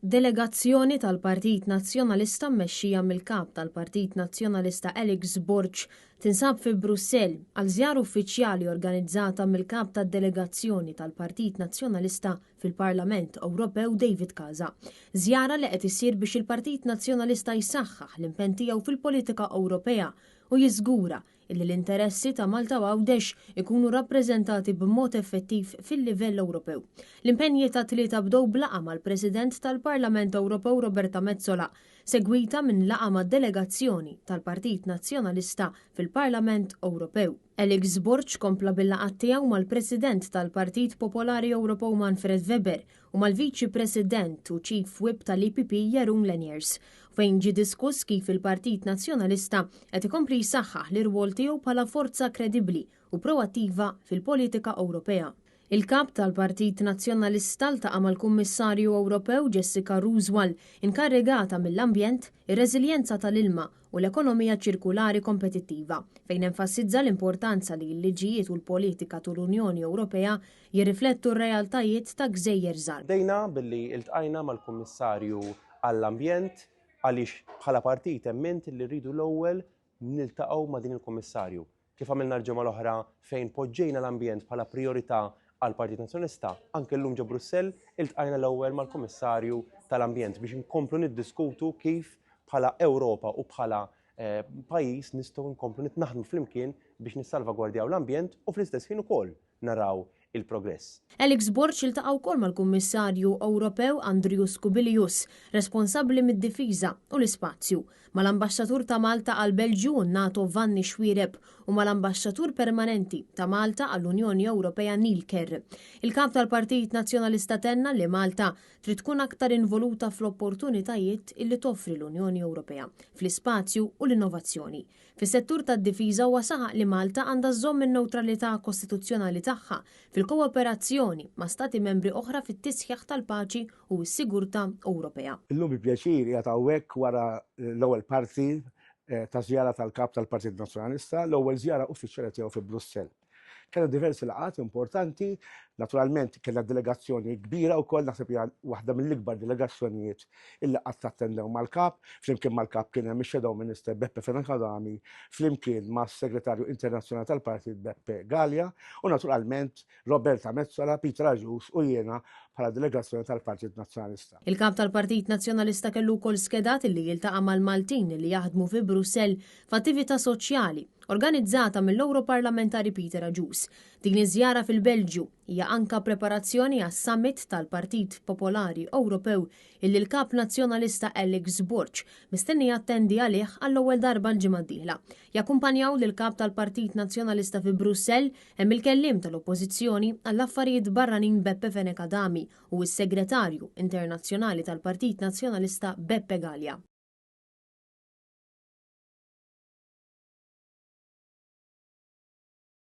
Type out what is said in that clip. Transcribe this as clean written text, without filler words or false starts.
Delegazzjoni tal-Partit Nazzjonalista mmexxija mill-kap tal-Partit Nazzjonalista Alex Borg tinsab fi Brussell għal żjara uffiċjali organizzata mill-kap tad-delegazzjoni tal-Partit Nazzjonalista fil-Parlament Ewropew David Casa. Żjara li qed issir biex il-Partit Nazzjonalista jsaħħaħ l-impenn tiegħu fil-politika Ewropea u jiżgura illi l-interessi ta' Malta u Għawdex ikunu rappreżentati b'mod effettiv fil-livell Ewropew. L-impenji ta' tlieta bdew b'laqgħa mal-President tal-Parlament Ewropew Roberta Metsola, segwita minn laqgħa mad-delegazzjoni tal-Partit Nazzjonalista fil-Parlament Ewropew. Alex Borg kompla bil-laqgħat tiegħu mal-President tal-Partit Popolari Ewropew Manfred Weber u mal-Viċi President u Chief Whip tal-EPP Jeroen Lenaers, fejn ġie diskuss kif il-Partit Nazzjonalista qed ikompli jsaħħaħ l-irwol tiegħu bħala forza kredibbli u proattiva fil-politika Ewropea. Il-kap tal-Partit Nazzjonalista ltaqa' mal-Kummissarju Ewropew Jessica Roosewall inkarregata mill-ambjent, ir-reżiljenza tal-ilma u l-ekonomija ċirkulari kompetittiva, fejn enfasizza l-importanza li l-liġijiet u l-politika tal-Unjoni Ewropea jirriflettu r-realtajiet ta' gżejjer żgħar. Bdejna billi iltqajna mal-Kummissarju għall-Ambjent għaliex bħala partit emment li rridu l-ewwel niltaqgħu ma' din il-Kummissarju. Kif għamilna l-ġimgħa l-oħra fejn poġġejna l-ambjent bħala priorità għall-Partit Nazzjonalista, anke llum ġo Brussell iltqajna l-ewwel mal-Kummissarju tal-Ambjent biex inkomplu niddiskutu kif bħala Ewropa u bħala pajjiż nistgħu nkomplu naħdmu flimkien biex nissalvagwardjaw l-ambjent u fl-istess ħin ukoll naraw il-progress. Alex Borg iltaqa' wkoll mal-Kummissarju Ewropew Andrius Kubilius, responsabbli mid-difiża u l-ispazju, mal-Ambaxxatur ta' Malta għal Belġju u NATO Vanni Xwireb u mal-Ambaxxatur Permanenti ta' Malta għall-Unjoni Ewropea Neil Kerr. Il-kap tal-Partit Nazzjonalista tenna li Malta trid tkun aktar involuta fl-opportunitajiet illi toffri l-Unjoni Ewropea fl-ispazju u l-innovazzjoni. Fis-settur tad-difiża huwa saħaq li Malta għandha żomm in-newtralità kostituzzjonali tagħha fil-kooperazzjoni ma' stati membri oħra fit-tisħiħ tal-paċi u s-sigurtà Ewropea. Illum bi-pjaċir qiegħed hawnhekk wara l-ewwel parti ta' żjara tal-kap tal-Partit Nazzjonalista, l-ewwel żjara uffiċjali tiegħu fi Brussell. Kellna diversi laqgħat importanti, naturalment kellna delegazzjoni kbira wkoll naħseb hija waħda mill-ikbar delegazzjonijiet illi qatt tattendew mal-kap, flimkien mal-kap kien hemm ix-Shadow Minister Beppe Fenekadami, flimkien mas-Segretarju Internazzjonali tal-Partit Beppe Gallia u naturalment Roberta Metsola, Peter Agius u jiena bħala delegazzjoni tal-Partit Nazzjonalista. Il-kap tal-Partit Nazzjonalista kellu wkoll skedat illi jiltaqa' mal-Maltin li jaħdmu fi Brussell f'attività soċjali organizzata mill-Europarlamentari Peter Agius. Din iż-żjara fil-Belġju hija anka preparazzjoni għas-summit tal-Partit Popolari Ewropew illi l-kap nazzjonalista Alex Borg mistenni jattendi għalih għall-ewwel darba l-ġimgħa d-dieħla. Jakkumpanjaw lill-kap tal-Partit Nazzjonalista fi Brussell hemm il-kelliem tal-Oppożizzjoni għall-affarijiet barranin Beppe Fenekadami u s-Segretarju Internazzjonali tal-Partit Nazzjonalista Beppe Gallia.